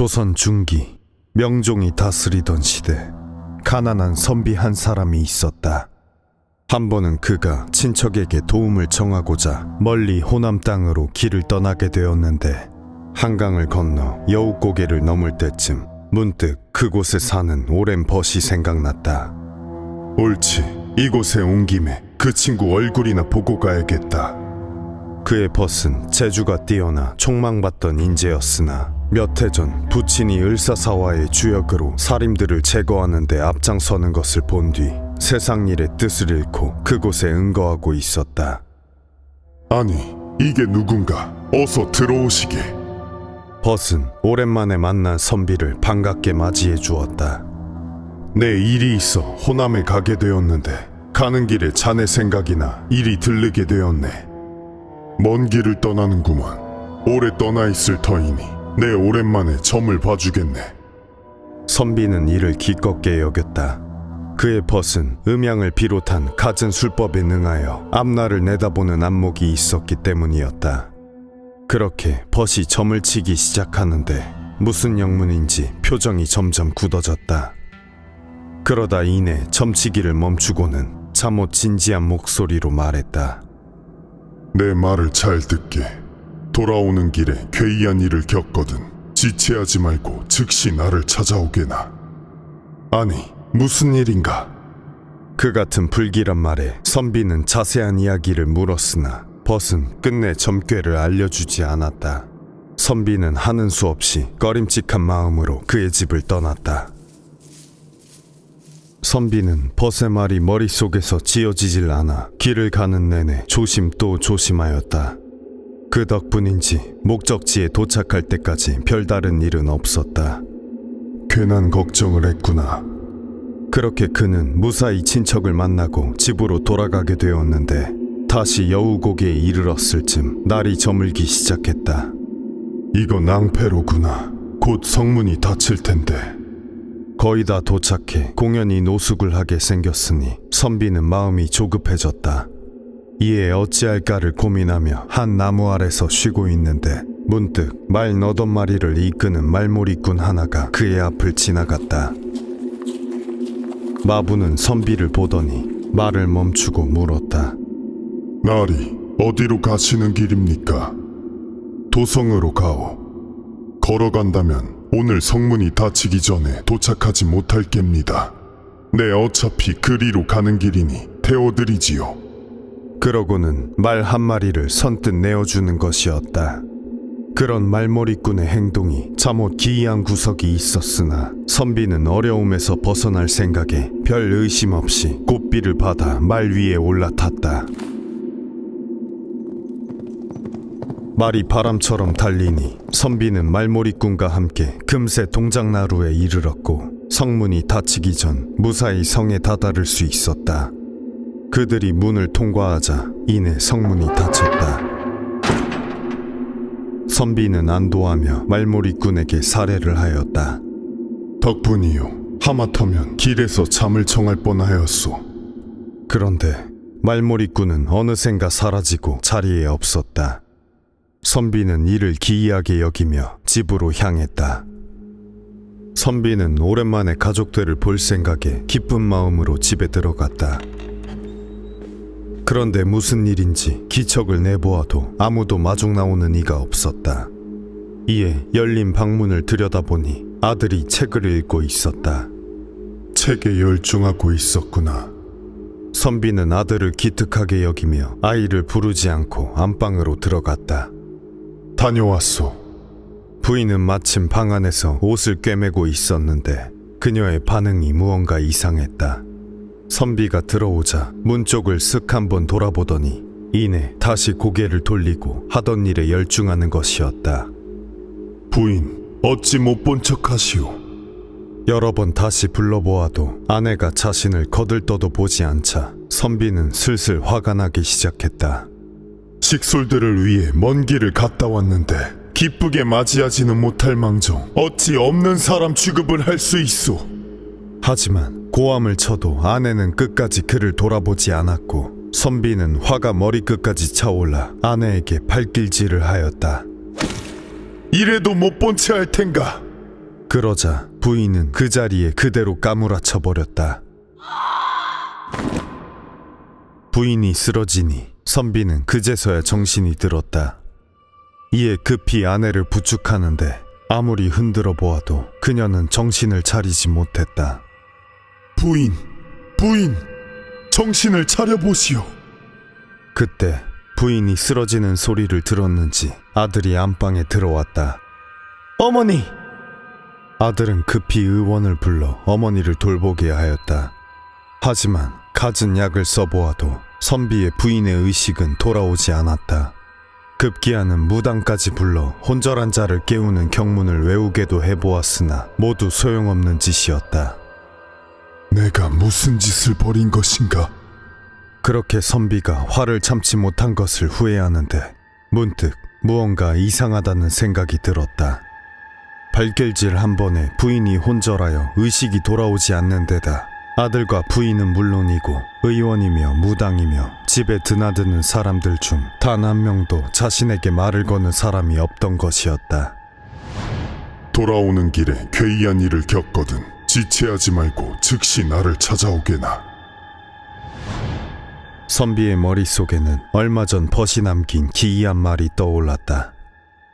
조선 중기 명종이 다스리던 시대, 가난한 선비 한 사람이 있었다. 한 번은 그가 친척에게 도움을 청하고자 멀리 호남 땅으로 길을 떠나게 되었는데, 한강을 건너 여우고개를 넘을 때쯤 문득 그곳에 사는 오랜 벗이 생각났다. 옳지, 이곳에 온 김에 그 친구 얼굴이나 보고 가야겠다. 그의 벗은 재주가 뛰어나 촉망받던 인재였으나 몇 해 전 부친이 을사사화의 주역으로 살인들을 제거하는 데 앞장서는 것을 본 뒤 세상 일의 뜻을 잃고 그곳에 응거하고 있었다. 아니, 이게 누군가? 어서 들어오시게. 벗은 오랜만에 만난 선비를 반갑게 맞이해 주었다. 내 일이 있어 호남에 가게 되었는데 가는 길에 자네 생각이나 이리 들르게 되었네. 먼 길을 떠나는구만. 오래 떠나 있을 터이니 내 오랜만에 점을 봐주겠네. 선비는 이를 기껍게 여겼다. 그의 벗은 음양을 비롯한 갖은 술법에 능하여 앞날을 내다보는 안목이 있었기 때문이었다. 그렇게 벗이 점을 치기 시작하는데 무슨 영문인지 표정이 점점 굳어졌다. 그러다 이내 점치기를 멈추고는 잠옷 진지한 목소리로 말했다. 내 말을 잘 듣게. 돌아오는 길에 괴이한 일을 겪거든 지체하지 말고 즉시 나를 찾아오게나. 아니, 무슨 일인가? 그 같은 불길한 말에 선비는 자세한 이야기를 물었으나 벗은 끝내 점괘를 알려주지 않았다. 선비는 하는 수 없이 꺼림칙한 마음으로 그의 집을 떠났다. 선비는 벗의 말이 머릿속에서 지어지질 않아 길을 가는 내내 조심 또 조심하였다. 그 덕분인지 목적지에 도착할 때까지 별다른 일은 없었다. 괜한 걱정을 했구나. 그렇게 그는 무사히 친척을 만나고 집으로 돌아가게 되었는데, 다시 여우고개에 이르렀을 즈음 날이 저물기 시작했다. 이거 낭패로구나. 곧 성문이 닫힐 텐데. 거의 다 도착해 공연히 노숙을 하게 생겼으니 선비는 마음이 조급해졌다. 이에 어찌할까를 고민하며 한 나무 아래서 쉬고 있는데 문득 말 너덟 마리를 이끄는 말몰이꾼 하나가 그의 앞을 지나갔다. 마부는 선비를 보더니 말을 멈추고 물었다. 나리, 어디로 가시는 길입니까? 도성으로 가오. 걸어간다면 오늘 성문이 닫히기 전에 도착하지 못할 깹니다. 네, 어차피 그리로 가는 길이니 태워드리지요. 그러고는 말 한 마리를 선뜻 내어주는 것이었다. 그런 말몰이꾼의 행동이 잠옷 기이한 구석이 있었으나 선비는 어려움에서 벗어날 생각에 별 의심 없이 꽃비를 받아 말 위에 올라탔다. 말이 바람처럼 달리니 선비는 말몰이꾼과 함께 금세 동작나루에 이르렀고, 성문이 닫히기 전 무사히 성에 다다를 수 있었다. 그들이 문을 통과하자 이내 성문이 닫혔다. 선비는 안도하며 말몰이꾼에게 사례를 하였다. 덕분이요. 하마터면 길에서 잠을 청할 뻔하였소. 그런데 말몰이꾼은 어느샌가 사라지고 자리에 없었다. 선비는 이를 기이하게 여기며 집으로 향했다. 선비는 오랜만에 가족들을 볼 생각에 기쁜 마음으로 집에 들어갔다. 그런데 무슨 일인지 기척을 내보아도 아무도 마중 나오는 이가 없었다. 이에 열린 방문을 들여다보니 아들이 책을 읽고 있었다. 책에 열중하고 있었구나. 선비는 아들을 기특하게 여기며 아이를 부르지 않고 안방으로 들어갔다. 다녀왔소. 부인은 마침 방 안에서 옷을 꿰매고 있었는데 그녀의 반응이 무언가 이상했다. 선비가 들어오자 문 쪽을 쓱 한번 돌아보더니 이내 다시 고개를 돌리고 하던 일에 열중하는 것이었다. 부인, 어찌 못 본 척하시오? 여러 번 다시 불러보아도 아내가 자신을 거들떠도 보지 않자 선비는 슬슬 화가 나기 시작했다. 식솔들을 위해 먼 길을 갔다 왔는데 기쁘게 맞이하지는 못할 망정 어찌 없는 사람 취급을 할 수 있소? 하지만 고함을 쳐도 아내는 끝까지 그를 돌아보지 않았고, 선비는 화가 머리끝까지 차올라 아내에게 발길질을 하였다. 이래도 못 본 채 할 텐가? 그러자 부인은 그 자리에 그대로 까무라쳐 버렸다. 부인이 쓰러지니 선비는 그제서야 정신이 들었다. 이에 급히 아내를 부축하는데 아무리 흔들어 보아도 그녀는 정신을 차리지 못했다. 부인, 정신을 차려보시오. 그때 부인이 쓰러지는 소리를 들었는지 아들이 안방에 들어왔다. 어머니! 아들은 급히 의원을 불러 어머니를 돌보게 하였다. 하지만 갖은 약을 써보아도 선비의 부인의 의식은 돌아오지 않았다. 급기야는 무당까지 불러 혼절한 자를 깨우는 경문을 외우게도 해보았으나 모두 소용없는 짓이었다. 내가 무슨 짓을 벌인 것인가? 그렇게 선비가 화를 참지 못한 것을 후회하는데 문득 무언가 이상하다는 생각이 들었다. 발길질 한 번에 부인이 혼절하여 의식이 돌아오지 않는 데다 아들과 부인은 물론이고 의원이며 무당이며 집에 드나드는 사람들 중 단 한 명도 자신에게 말을 거는 사람이 없던 것이었다. 돌아오는 길에 괴이한 일을 겪거든 지체하지 말고 즉시 나를 찾아오게나. 선비의 머릿속에는 얼마 전 벗이 남긴 기이한 말이 떠올랐다.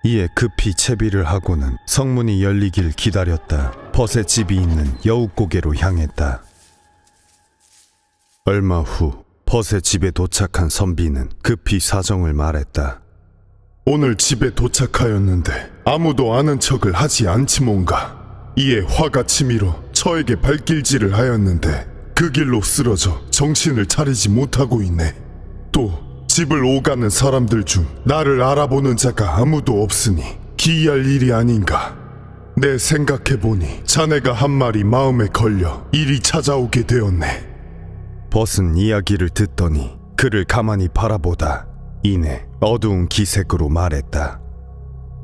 이에 급히 채비를 하고는 성문이 열리길 기다렸다. 벗의 집이 있는 여우고개로 향했다. 얼마 후 벗의 집에 도착한 선비는 급히 사정을 말했다. 오늘 집에 도착하였는데 아무도 아는 척을 하지 않지 뭔가. 이에 화가 치밀어 처에게 발길질을 하였는데 그 길로 쓰러져 정신을 차리지 못하고 있네. 또 집을 오가는 사람들 중 나를 알아보는 자가 아무도 없으니 기이할 일이 아닌가. 내 생각해보니 자네가 한 말이 마음에 걸려 이리 찾아오게 되었네. 벗은 이야기를 듣더니 그를 가만히 바라보다 이내 어두운 기색으로 말했다.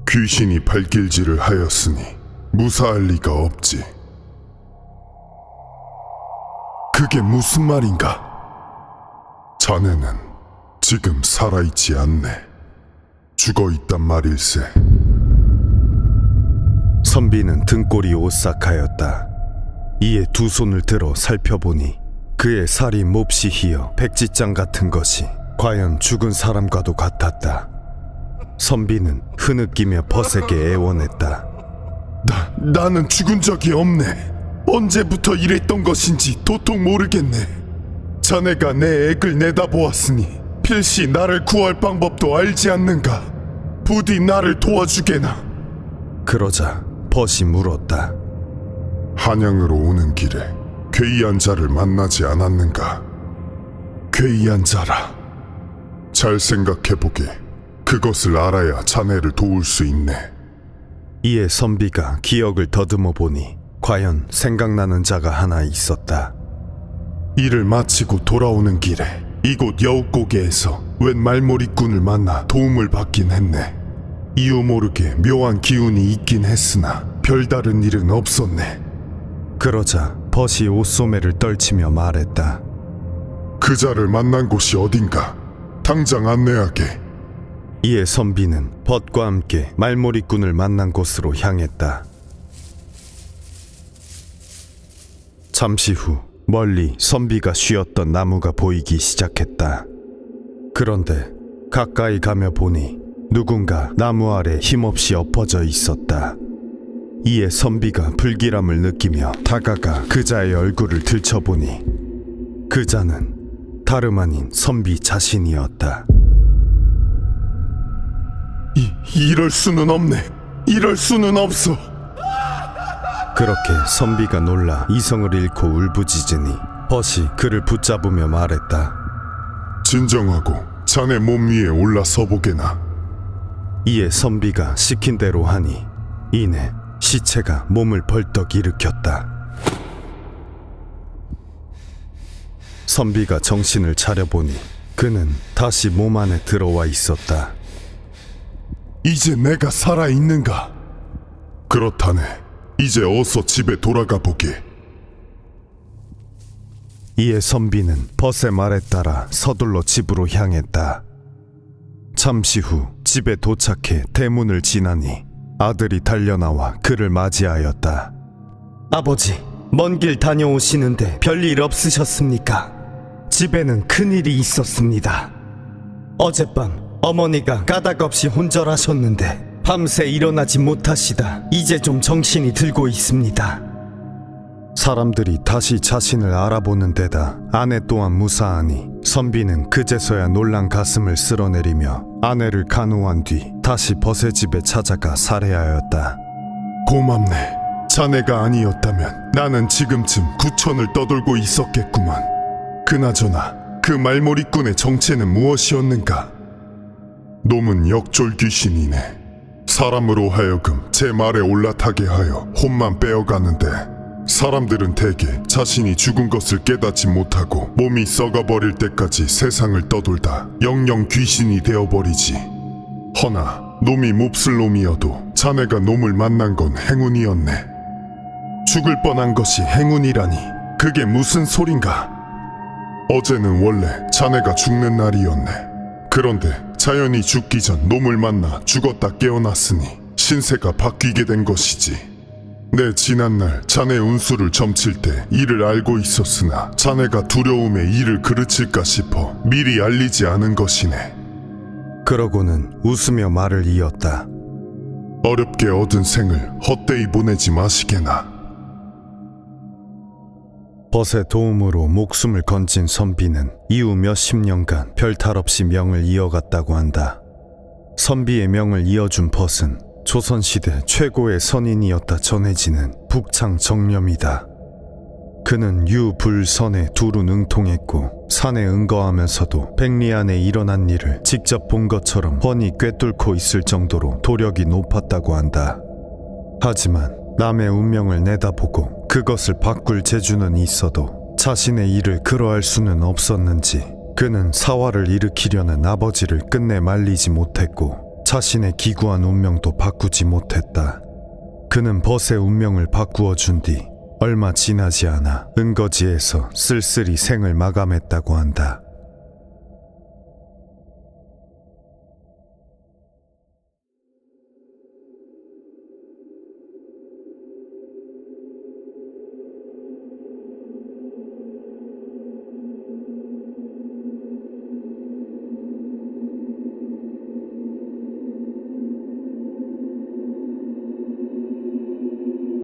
귀신이 발길질을 하였으니 무사할 리가 없지. 그게 무슨 말인가? 자네는 지금 살아있지 않네. 죽어있단 말일세. 선비는 등골이 오싹하였다. 이에 두 손을 들어 살펴보니 그의 살이 몹시 희어 백지장 같은 것이 과연 죽은 사람과도 같았다. 선비는 흐느끼며 벗에게 애원했다. 나는 죽은 적이 없네. 언제부터 이랬던 것인지 도통 모르겠네. 자네가 내 액을 내다보았으니 필시 나를 구할 방법도 알지 않는가. 부디 나를 도와주게나. 그러자 벗이 물었다. 한양으로 오는 길에 괴이한 자를 만나지 않았는가? 괴이한 자라. 잘 생각해보게. 그것을 알아야 자네를 도울 수 있네. 이에 선비가 기억을 더듬어 보니 과연 생각나는 자가 하나 있었다. 일을 마치고 돌아오는 길에 이곳 여우고개에서 웬 말몰이꾼을 만나 도움을 받긴 했네. 이유 모르게 묘한 기운이 있긴 했으나 별다른 일은 없었네. 그러자 벗이 옷소매를 떨치며 말했다. 그 자를 만난 곳이 어딘가? 당장 안내하게. 이에 선비는 벗과 함께 말몰이꾼을 만난 곳으로 향했다. 잠시 후 멀리 선비가 쉬었던 나무가 보이기 시작했다. 그런데 가까이 가며 보니 누군가 나무 아래 힘없이 엎어져 있었다. 이에 선비가 불길함을 느끼며 다가가 그자의 얼굴을 들춰보니 그자는 다름 아닌 선비 자신이었다. 이럴 수는 없네. 이럴 수는 없어. 그렇게 선비가 놀라 이성을 잃고 울부짖으니 벗이 그를 붙잡으며 말했다. 진정하고 자네 몸 위에 올라서 보게나. 이에 선비가 시킨 대로 하니 이내 시체가 몸을 벌떡 일으켰다. 선비가 정신을 차려보니 그는 다시 몸 안에 들어와 있었다. 이제 내가 살아있는가? 그렇다네. 이제 어서 집에 돌아가 보게. 이에 선비는 벗의 말에 따라 서둘러 집으로 향했다. 잠시 후 집에 도착해 대문을 지나니 아들이 달려나와 그를 맞이하였다. 아버지, 먼 길 다녀오시는데 별일 없으셨습니까? 집에는 큰일이 있었습니다. 어젯밤 어머니가 까닭없이 혼절하셨는데 밤새 일어나지 못하시다 이제 좀 정신이 들고 있습니다. 사람들이 다시 자신을 알아보는 데다 아내 또한 무사하니 선비는 그제서야 놀란 가슴을 쓸어내리며 아내를 간호한 뒤 다시 벗의 집에 찾아가 살해하였다. 고맙네. 자네가 아니었다면 나는 지금쯤 구천을 떠돌고 있었겠구만. 그나저나 그 말몰이꾼의 정체는 무엇이었는가? 놈은 역졸 귀신이네. 사람으로 하여금 제 말에 올라타게 하여 혼만 빼어가는데 사람들은 대개 자신이 죽은 것을 깨닫지 못하고 몸이 썩어버릴 때까지 세상을 떠돌다 영영 귀신이 되어버리지. 허나 놈이 몹쓸 놈이어도 자네가 놈을 만난 건 행운이었네. 죽을 뻔한 것이 행운이라니 그게 무슨 소린가? 어제는 원래 자네가 죽는 날이었네. 그런데 자연히 죽기 전 놈을 만나 죽었다 깨어났으니 신세가 바뀌게 된 것이지. 내 지난날 자네 운수를 점칠 때 이를 알고 있었으나 자네가 두려움에 이를 그르칠까 싶어 미리 알리지 않은 것이네. 그러고는 웃으며 말을 이었다. 어렵게 얻은 생을 헛되이 보내지 마시게나. 벗의 도움으로 목숨을 건진 선비는 이후 몇십 년간 별탈 없이 명을 이어갔다고 한다. 선비의 명을 이어준 벗은 조선시대 최고의 선인이었다 전해지는 북창 정렴이다. 그는 유불선에 두루 능통했고 산에 응거하면서도 백리 안에 일어난 일을 직접 본 것처럼 훤히 꿰뚫고 있을 정도로 도력이 높았다고 한다. 하지만 남의 운명을 내다보고 그것을 바꿀 재주는 있어도 자신의 일을 그러할 수는 없었는지 그는 사화를 일으키려는 아버지를 끝내 말리지 못했고 자신의 기구한 운명도 바꾸지 못했다. 그는 벗의 운명을 바꾸어 준 뒤 얼마 지나지 않아 은거지에서 쓸쓸히 생을 마감했다고 한다.